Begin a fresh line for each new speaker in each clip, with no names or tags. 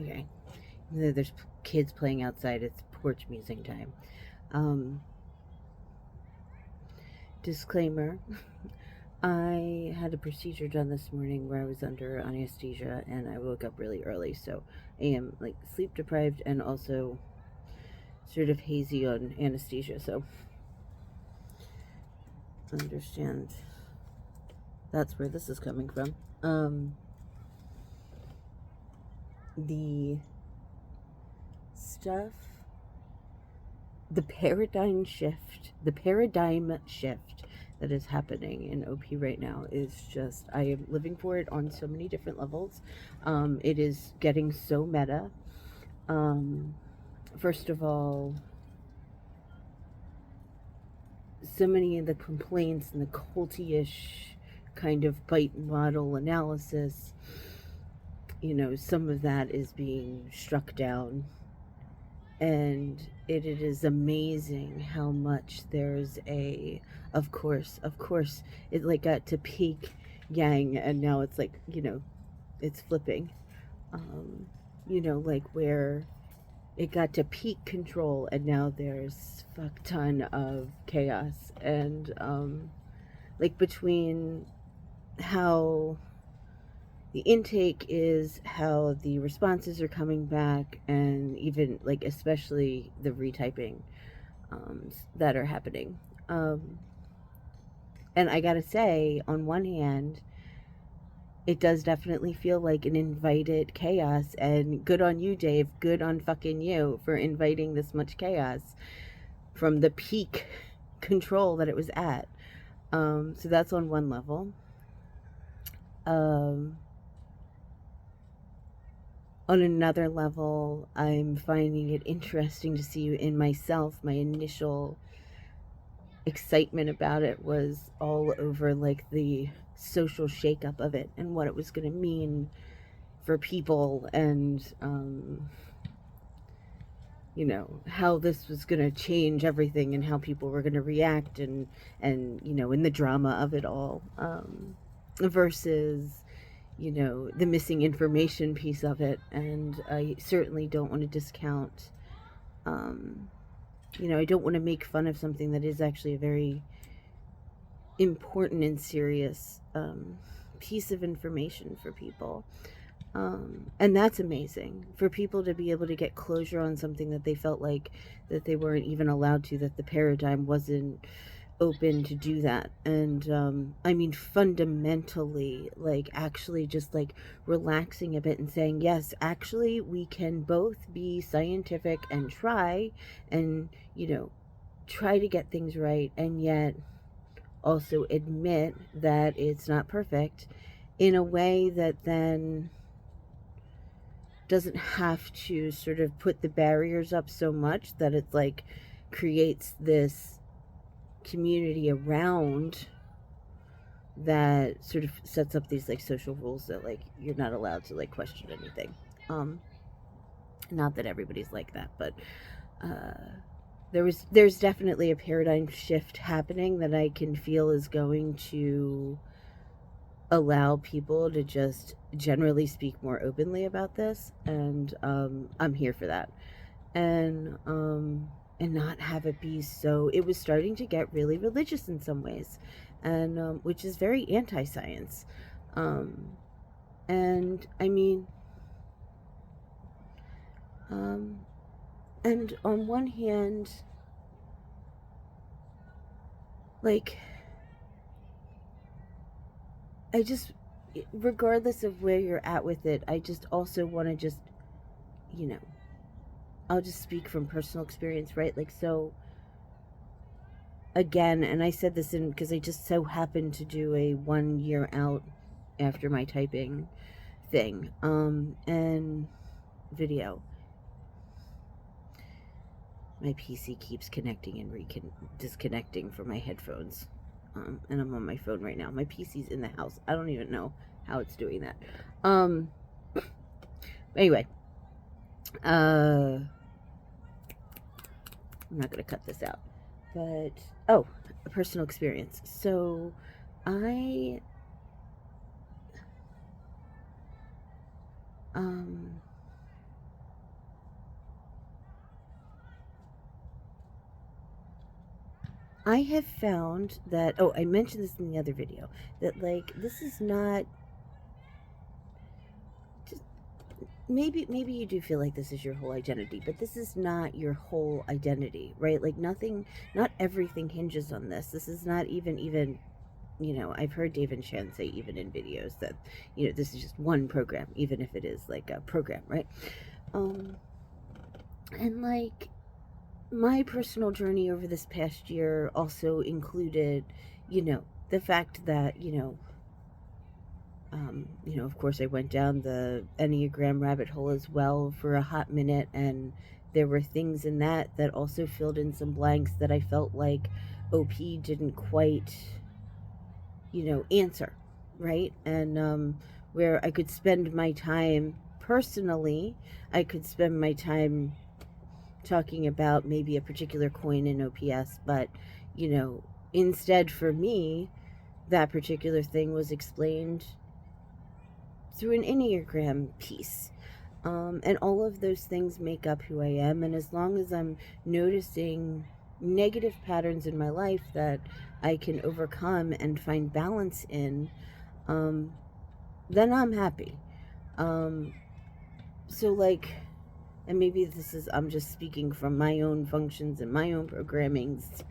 Okay. There's kids playing outside. It's porch music time. Um, Disclaimer. I had a procedure done this morning where I was under anesthesia and I woke up really early, so I am like sleep deprived and also sort of hazy on anesthesia, so understand that's where this is coming from. The stuff, the paradigm shift that is happening in OP right now is just, I am living for it on so many different levels. It is getting so meta. First of all, so many of the complaints and the culty-ish kind of bite model analysis, some of that is being struck down. And it is amazing how much there's of course, it like got to peak yang and now it's like, it's flipping. Um, like where it got to peak control and now there's fuck ton of chaos and like between how the intake is, how the responses are coming back, and even like especially the retyping that are happening. And I gotta say, on one hand, it does definitely feel like an invited chaos, and good on you, Dave. Good on fucking you for inviting this much chaos from the peak control that it was at. So that's on one level. Um, on another level, I'm finding it interesting to see in myself. My initial excitement about it was all over like the social shakeup of it and what it was going to mean for people and how this was going to change everything and how people were going to react and in the drama of it all, versus the missing information piece of it. And I certainly don't want to discount, I don't want to make fun of something that is actually a very important and serious piece of information for people. And that's amazing for people to be able to get closure on something that they felt like that they weren't even allowed to, that the paradigm wasn't open to do that. And I mean, fundamentally, like actually just like relaxing a bit and saying, yes, actually we can both be scientific and and try to get things right, and yet also admit that it's not perfect in a way that then doesn't have to sort of put the barriers up so much that it's like creates this community around that sort of sets up these like social rules that like you're not allowed to like question anything. um Not that everybody's like that, but there's definitely a paradigm shift happening that I can feel is going to allow people to just generally speak more openly about this. And I'm here for that. And not have it be so, it was starting to get really religious in some ways, and which is very anti-science. um and I mean, um and on one hand, like, I just, regardless of where you're at with it, I just also want to just, you know I'll just speak from personal experience, right? Like, so again, and I said this in because I just so happened to do a 1 year out after my typing thing, and video. My PC keeps connecting and disconnecting from my headphones, and I'm on my phone right now. My PC's in the house. I don't even know how it's doing that. Um, anyway, I'm not gonna cut this out, but oh, a personal experience. So, I um I have found that, oh, I mentioned this in the other video, that like this is not just, maybe you do feel like this is your whole identity, but this is not your whole identity, right? Like nothing, not everything hinges on this. This is not even you know, I've heard David Chan say even in videos that, you know, this is just one program, even if it is like a program, right? And like my personal journey over this past year also included, you know, the fact that, you know, of course I went down the Enneagram rabbit hole as well for a hot minute, and there were things in that that also filled in some blanks that I felt like OP didn't quite, you know, answer, right? And where I could spend my time personally, I could spend my time talking about maybe a particular coin in OPS, but, you know, instead for me, that particular thing was explained through an Enneagram piece. And all of those things make up who I am. And as long as I'm noticing negative patterns in my life that I can overcome and find balance in, then I'm happy. So like, and maybe this is, I'm just speaking from my own functions and my own programmings,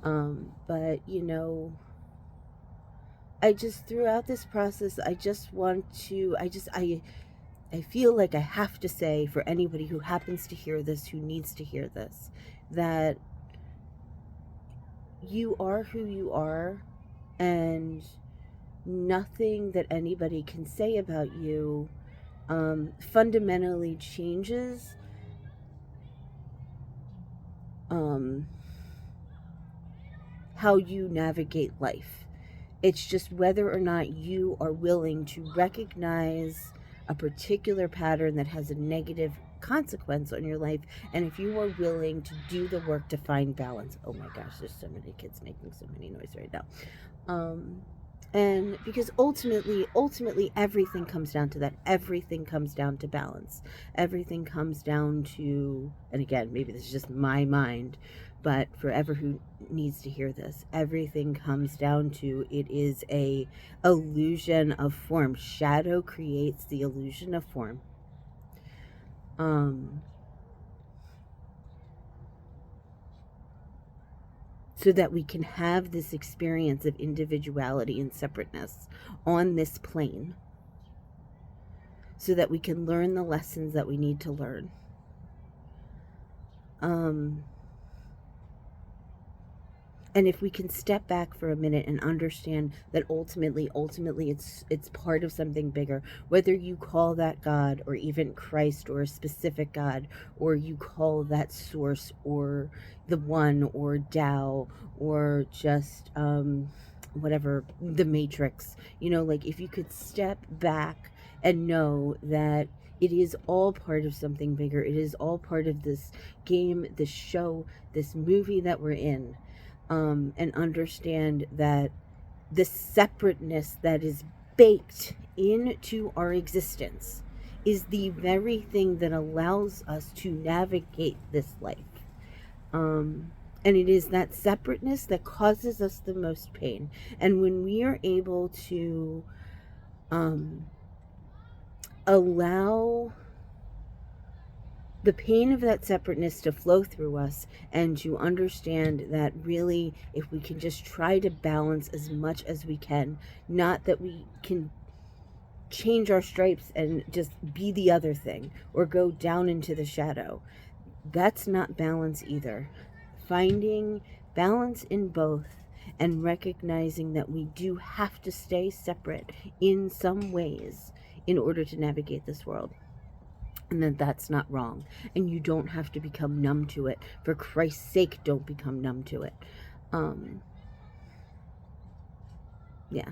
but you know, I just, throughout this process, I just want to, I feel like I have to say, for anybody who happens to hear this, who needs to hear this, that you are who you are, and nothing that anybody can say about you fundamentally changes how you navigate life. It's just whether or not you are willing to recognize a particular pattern that has a negative consequence on your life, and if you are willing to do the work to find balance. Oh my gosh, there's so many kids making so many noise right now. And because ultimately everything comes down to that. Everything comes down to balance. Everything comes down to, and again, maybe this is just my mind, but forever who needs to hear this, everything comes down to, it is a illusion of form. Shadow creates the illusion of form. So that we can have this experience of individuality and separateness on this plane, so that we can learn the lessons that we need to learn. And if we can step back for a minute and understand that ultimately it's part of something bigger, whether you call that God or even Christ or a specific God, or you call that source or the one or Tao or just whatever, the Matrix, you know, like if you could step back and know that it is all part of something bigger, it is all part of this game, this show, this movie that we're in. And understand that the separateness that is baked into our existence is the very thing that allows us to navigate this life. And it is that separateness that causes us the most pain. And when we are able to allow the pain of that separateness to flow through us, and to understand that really, if we can just try to balance as much as we can, not that we can change our stripes and just be the other thing or go down into the shadow, that's not balance either. Finding balance in both and recognizing that we do have to stay separate in some ways in order to navigate this world. And then that's not wrong. And you don't have to become numb to it. For Christ's sake, don't become numb to it. Yeah.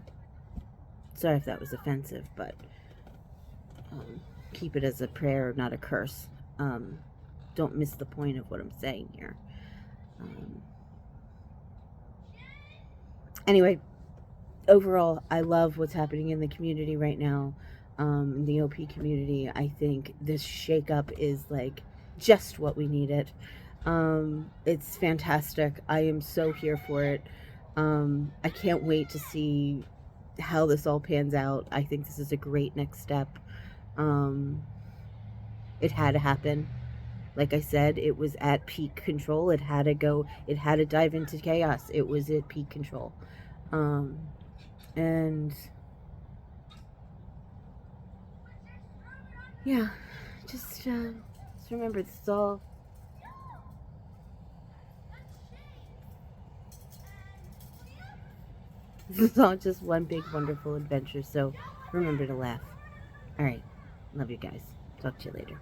Sorry if that was offensive, but keep it as a prayer, not a curse. Don't miss the point of what I'm saying here. Anyway, overall, I love what's happening in the community right now. The OP community. I think this shakeup is like just what we needed. It's fantastic. I am so here for it. I can't wait to see how this all pans out. I think this is a great next step. Um, it had to happen. Like I said, it was at peak control. It had to go, it had to dive into chaos. It was at peak control. Um, and yeah, just remember this is all just one big wonderful adventure. So remember to laugh. All right, love you guys. Talk to you later.